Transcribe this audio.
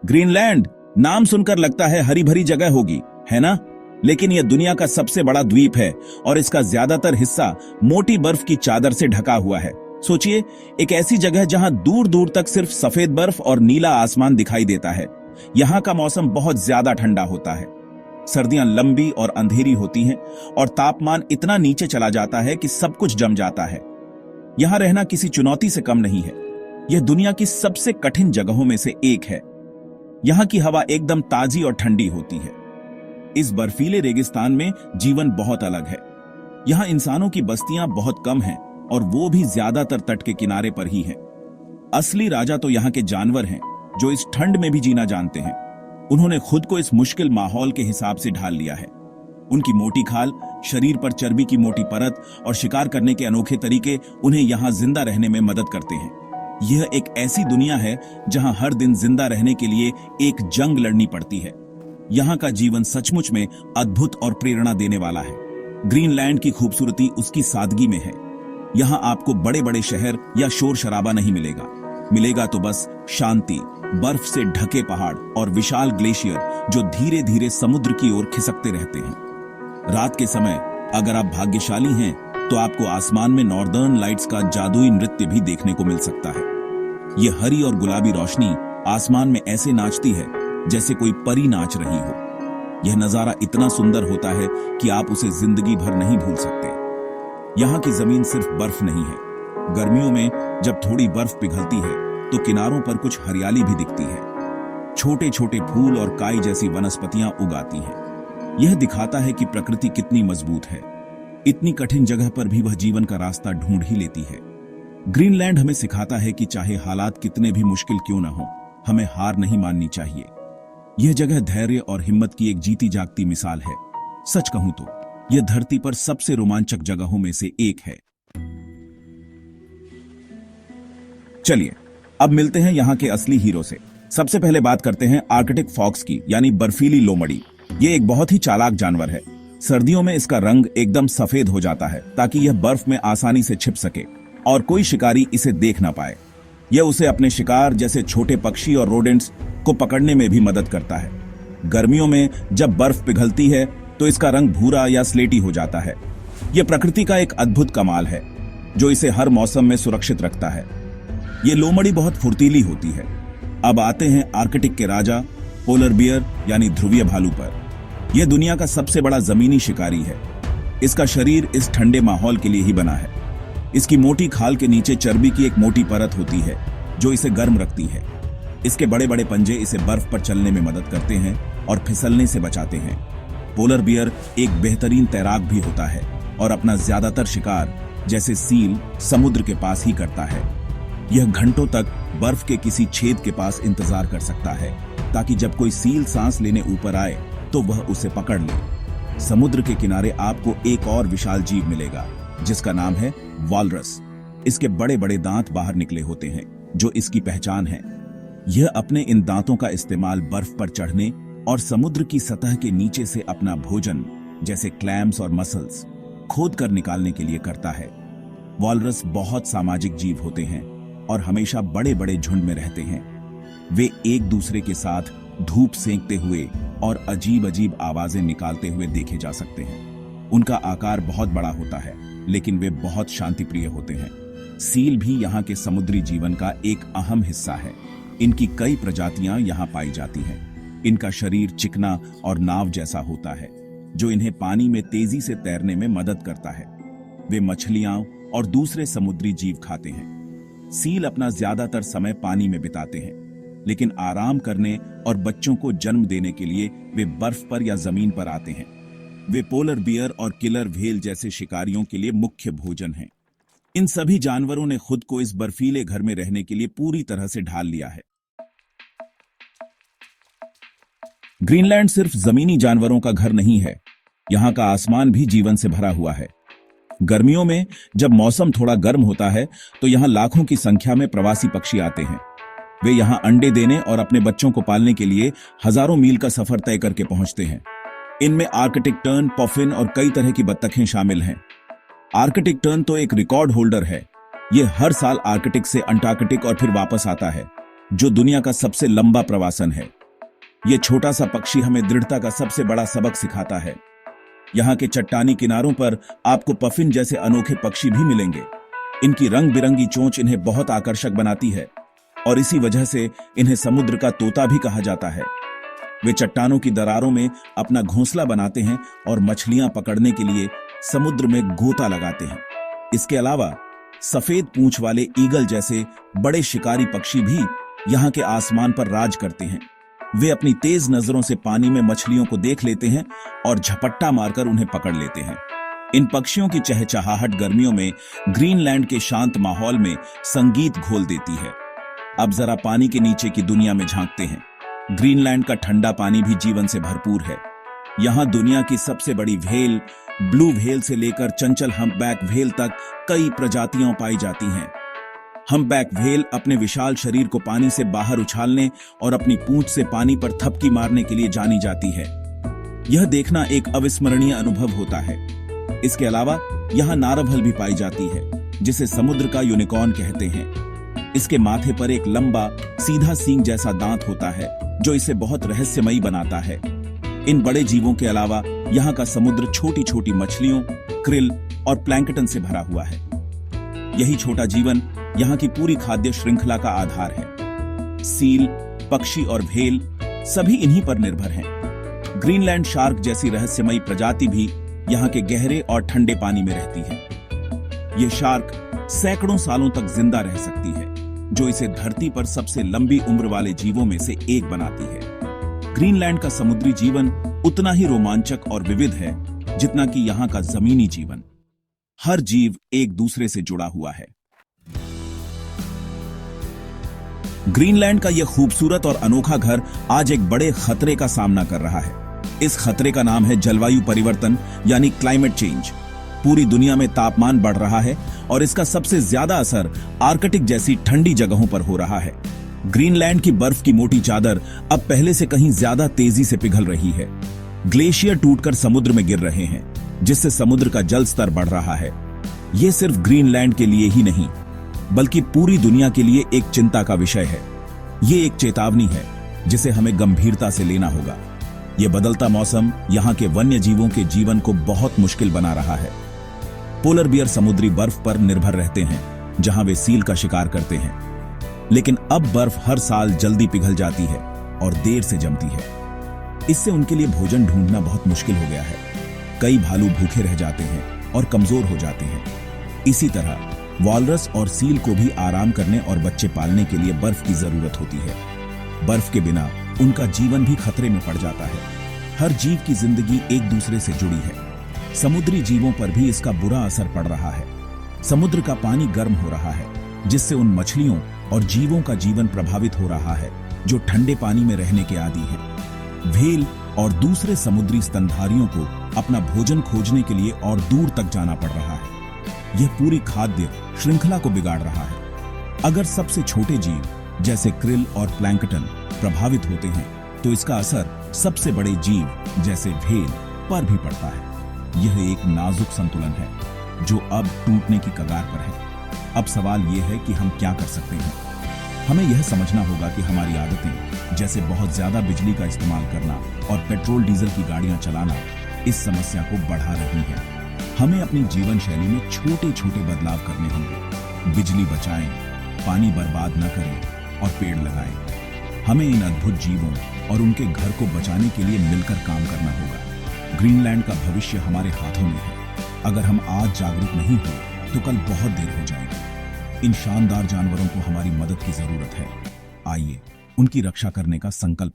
Greenland नाम सुनकर लगता है हरी भरी जगह होगी, है ना? लेकिन यह दुनिया का सबसे बड़ा द्वीप है और इसका ज्यादातर हिस्सा मोटी बर्फ की चादर से ढका हुआ है। सोचिए, एक ऐसी जगह जहां दूर दूर तक सिर्फ सफेद बर्फ और नीला आसमान दिखाई देता है। यहाँ का मौसम बहुत ज्यादा ठंडा होता है। सर्दियां लंबी और अंधेरी होती हैं और तापमान इतना नीचे चला जाता है कि सब कुछ जम जाता है। यहाँ रहना किसी चुनौती से कम नहीं है। यह दुनिया की सबसे कठिन जगहों में से एक है। यहाँ की हवा एकदम ताजी और ठंडी होती है। इस बर्फीले रेगिस्तान में जीवन बहुत अलग है। यहाँ इंसानों की बस्तियां बहुत कम हैं और वो भी ज्यादातर तट के किनारे पर ही हैं। असली राजा तो यहाँ के जानवर हैं, जो इस ठंड में भी जीना जानते हैं। उन्होंने खुद को इस मुश्किल माहौल के हिसाब से ढाल लिया है। उनकी मोटी खाल, शरीर पर चर्बी की मोटी परत और शिकार करने के अनोखे तरीके उन्हें यहाँ जिंदा रहने में मदद करते हैं। यह एक ऐसी दुनिया है जहां हर दिन जिंदा रहने के लिए एक जंग लड़नी पड़ती है। यहाँ का जीवन सचमुच में अद्भुत और प्रेरणा देने वाला है। ग्रीनलैंड की खूबसूरती उसकी सादगी में है। यहाँ आपको बड़े बड़े शहर या शोर शराबा नहीं मिलेगा। मिलेगा तो बस शांति, बर्फ से ढके पहाड़ और विशाल ग्लेशियर जो धीरे धीरे समुद्र की ओर खिसकते रहते हैं। रात के समय अगर आप भाग्यशाली हैं तो आपको आसमान में नॉर्दर्न लाइट्स का जादुई नृत्य भी देखने को मिल सकता है। यह हरी और गुलाबी रोशनी आसमान में ऐसे नाचती है जैसे कोई परी नाच रही हो। यह नजारा इतना सुंदर होता है कि आप उसे जिंदगी भर नहीं भूल सकते। यहाँ की जमीन सिर्फ बर्फ नहीं है। गर्मियों में जब थोड़ी बर्फ पिघलती है तो किनारों पर कुछ हरियाली भी दिखती है। छोटे छोटे फूल और काई जैसी वनस्पतियां उगाती हैं। यह दिखाता है कि प्रकृति कितनी मजबूत है। इतनी कठिन जगह पर भी वह जीवन का रास्ता ढूंढ ही लेती है। ग्रीनलैंड हमें सिखाता है कि चाहे हालात कितने भी मुश्किल क्यों न हो, हमें हार नहीं माननी चाहिए। यह जगह धैर्य और हिम्मत की एक जीती जागती मिसाल है। सच कहूं तो यह धरती पर सबसे रोमांचक जगहों में से एक है। चलिए अब मिलते हैं यहाँ के असली हीरो से। सबसे पहले बात करते हैं आर्कटिक फॉक्स की, यानी बर्फीली लोमड़ी। ये एक बहुत ही चालाक जानवर है। सर्दियों में इसका रंग एकदम सफेद हो जाता है ताकि यह बर्फ में आसानी से छिप सके और कोई शिकारी इसे देख ना पाए। यह उसे अपने शिकार जैसे छोटे पक्षी और रोडेंट्स को पकड़ने में भी मदद करता है। गर्मियों में जब बर्फ पिघलती है तो इसका रंग भूरा या स्लेटी हो जाता है। यह प्रकृति का एक अद्भुत कमाल है जो इसे हर मौसम में सुरक्षित रखता है। ये लोमड़ी बहुत फुर्तीली होती है। अब आते हैं आर्कटिक के राजा पोलर बियर यानी ध्रुवीय भालू पर। यह दुनिया का सबसे बड़ा जमीनी शिकारी है। इसका शरीर इस ठंडे माहौल के लिए ही बना है। इसकी मोटी खाल के नीचे चर्बी की एक मोटी परत होती है जो इसे गर्म रखती है। इसके बड़े बड़े पंजे इसे बर्फ पर चलने में मदद करते हैं और फिसलने से बचाते हैं। पोलर बियर एक बेहतरीन तैराक भी होता है और अपना ज्यादातर शिकार जैसे सील समुद्र के पास ही करता है। यह घंटों तक बर्फ के किसी छेद के पास इंतजार कर सकता है ताकि जब कोई सील सांस लेने ऊपर आए तो वह उसे पकड़ ले। समुद्र के किनारे आपको एक और विशाल जीव मिलेगा जिसका नाम है वॉलरस। इसके बड़े बड़े दांत बाहर निकले होते हैं जो इसकी पहचान है। यह अपने इन दांतों का इस्तेमाल बर्फ पर चढ़ने और समुद्र की सतह के नीचे से अपना भोजन जैसे क्लैम्स और मसल्स खोद कर निकालने के लिए करता है। वॉलरस बहुत सामाजिक जीव होते हैं और हमेशा बड़े बड़े झुंड में रहते हैं। वे एक दूसरे के साथ धूप सेंकते हुए और अजीब अजीब आवाजें निकालते हुए देखे जा सकते हैं। उनका आकार बहुत बड़ा होता है लेकिन वे बहुत शांतिप्रिय होते हैं। सील भी यहाँ के समुद्री जीवन का एक अहम हिस्सा है। इनकी कई प्रजातियां यहाँ पाई जाती हैं। इनका शरीर चिकना और नाव जैसा होता है जो इन्हें पानी में तेजी से तैरने में मदद करता है। वे मछलियां और दूसरे समुद्री जीव खाते हैं। सील अपना ज्यादातर समय पानी में बिताते हैं लेकिन आराम करने और बच्चों को जन्म देने के लिए वे बर्फ पर या जमीन पर आते हैं। वे पोलर बियर और किलर व्हेल जैसे शिकारियों के लिए मुख्य भोजन हैं। इन सभी जानवरों ने खुद को इस बर्फीले घर में रहने के लिए पूरी तरह से ढाल लिया है। ग्रीनलैंड सिर्फ जमीनी जानवरों का घर नहीं है। यहाँ का आसमान भी जीवन से भरा हुआ है। गर्मियों में जब मौसम थोड़ा गर्म होता है तो यहाँ लाखों की संख्या में प्रवासी पक्षी आते हैं। वे यहाँ अंडे देने और अपने बच्चों को पालने के लिए हजारों मील का सफर तय करके पहुंचते हैं। इनमें आर्कटिक टर्न, पफिन और कई तरह की बत्तखें शामिल हैं। आर्कटिक टर्न तो एक रिकॉर्ड होल्डर है। ये हर साल आर्कटिक से अंटार्कटिक और फिर वापस आता है। जो दुनिया का सबसे लंबा प्रवासन है। ये छोटा सा पक्षी हमें दृढ़ता का सबसे बड़ा सबक सिखाता है। यहाँ के चट्टानी किनारों पर आपको पफिन जैसे अनोखे पक्षी भी मिलेंगे। इनकी रंग बिरंगी चोंच इन्हें बहुत आकर्षक बनाती है और इसी वजह से इन्हें समुद्र का तोता भी कहा जाता है। वे चट्टानों की दरारों में अपना घोंसला बनाते हैं और मछलियां पकड़ने के लिए समुद्र में गोता लगाते हैं। इसके अलावा सफेद पूंछ वाले ईगल जैसे बड़े शिकारी पक्षी भी यहाँ के आसमान पर राज करते हैं। वे अपनी तेज नजरों से पानी में मछलियों को देख लेते हैं और झपट्टा मारकर उन्हें पकड़ लेते हैं। इन पक्षियों की चहचहाहट गर्मियों में ग्रीनलैंड के शांत माहौल में संगीत घोल देती है। अब जरा पानी के नीचे की दुनिया में झांकते हैं। ग्रीनलैंड का ठंडा पानी भी जीवन से भरपूर है। यहाँ दुनिया की सबसे बड़ी व्हेल, ब्लू व्हेल से लेकर चंचल हम्पबैक व्हेल तक कई प्रजातियां पाई जाती हैं। हम्पबैक व्हेल अपने विशाल शरीर को पानी से बाहर उछालने और अपनी पूंछ से पानी पर थपकी मारने के लिए जानी जाती है। यह देखना एक अविस्मरणीय अनुभव होता है। इसके अलावा यहाँ नारवल भी पाई जाती है, जिसे समुद्र का यूनिकॉर्न कहते हैं। इसके माथे पर एक लंबा सीधा सींग जैसा दांत होता है, जो इसे बहुत रहस्यमयी बनाता है। इन बड़े जीवों के अलावा यहाँ का समुद्र छोटी छोटी मछलियों, क्रिल और प्लैंकटन से भरा हुआ है। यही छोटा जीवन यहाँ की पूरी खाद्य श्रृंखला का आधार है। सील, पक्षी और व्हेल सभी इन्हीं पर निर्भर हैं। ग्रीनलैंड शार्क जैसी रहस्यमयी प्रजाति भी यहाँ के गहरे और ठंडे पानी में रहती है। ये शार्क सैकड़ों सालों तक जिंदा रह सकती है, जो इसे धरती पर सबसे लंबी उम्र वाले जीवों में से एक बनाती है। ग्रीनलैंड का समुद्री जीवन उतना ही रोमांचक और विविध है जितना कि यहाँ का जमीनी जीवन। हर जीव एक दूसरे से जुड़ा हुआ है। ग्रीनलैंड का यह खूबसूरत और अनोखा घर आज एक बड़े खतरे का सामना कर रहा है। इस खतरे का नाम है जलवायु परिवर्तन यानी क्लाइमेट चेंज। पूरी दुनिया में तापमान बढ़ रहा है और इसका सबसे ज्यादा असर आर्कटिक जैसी ठंडी जगहों पर हो रहा है। ग्रीनलैंड की बर्फ की मोटी चादर अब पहले से कहीं ज्यादा तेजी से पिघल रही है। ग्लेशियर टूटकर समुद्र में गिर रहे हैं, जिससे समुद्र का जल स्तर बढ़ रहा है। यह सिर्फ ग्रीनलैंड के लिए ही नहीं, बल्कि पूरी दुनिया के लिए एक चिंता का विषय है। ये एक चेतावनी है जिसे हमें गंभीरता से लेना होगा। यह बदलता मौसम यहाँ के वन्य जीवों के जीवन को बहुत मुश्किल बना रहा है। पोलर बियर समुद्री बर्फ पर निर्भर रहते हैं, जहां वे सील का शिकार करते हैं। लेकिन अब बर्फ हर साल जल्दी पिघल जाती है और देर से जमती है। इससे उनके लिए भोजन ढूंढना बहुत मुश्किल हो गया है। कई भालू भूखे रह जाते हैं और कमजोर हो जाते हैं। इसी तरह वॉलरस और सील को भी आराम करने और बच्चे पालने के लिए बर्फ की जरूरत होती है। बर्फ के बिना उनका जीवन भी खतरे में पड़ जाता है। हर जीव की जिंदगी एक दूसरे से जुड़ी है। समुद्री जीवों पर भी इसका बुरा असर पड़ रहा है। समुद्र का पानी गर्म हो रहा है, जिससे उन मछलियों और जीवों का जीवन प्रभावित हो रहा है जो ठंडे पानी में रहने के आदी हैं। व्हेल और दूसरे समुद्री स्तनधारियों को अपना भोजन खोजने के लिए और दूर तक जाना पड़ रहा है। यह पूरी खाद्य श्रृंखला को बिगाड़ रहा है। अगर सबसे छोटे जीव जैसे क्रिल और प्लैंकटन प्रभावित होते हैं, तो इसका असर सबसे बड़े जीव जैसे व्हेल पर भी पड़ता है। यह एक नाजुक संतुलन है जो अब टूटने की कगार पर है। अब सवाल यह है कि हम क्या कर सकते हैं। हमें यह समझना होगा कि हमारी आदतें, जैसे बहुत ज्यादा बिजली का इस्तेमाल करना और पेट्रोल डीजल की गाड़ियां चलाना, इस समस्या को बढ़ा रही हैं। हमें अपनी जीवन शैली में छोटे छोटे बदलाव करने होंगे। बिजली बचाएं, पानी बर्बाद न करें और पेड़ लगाएं। हमें इन अद्भुत जीवों और उनके घर को बचाने के लिए मिलकर काम करना होगा। ग्रीनलैंड का भविष्य हमारे हाथों में है। अगर हम आज जागरूक नहीं हुए तो कल बहुत देर हो जाएगी। इन शानदार जानवरों को हमारी मदद की जरूरत है। आइए उनकी रक्षा करने का संकल्प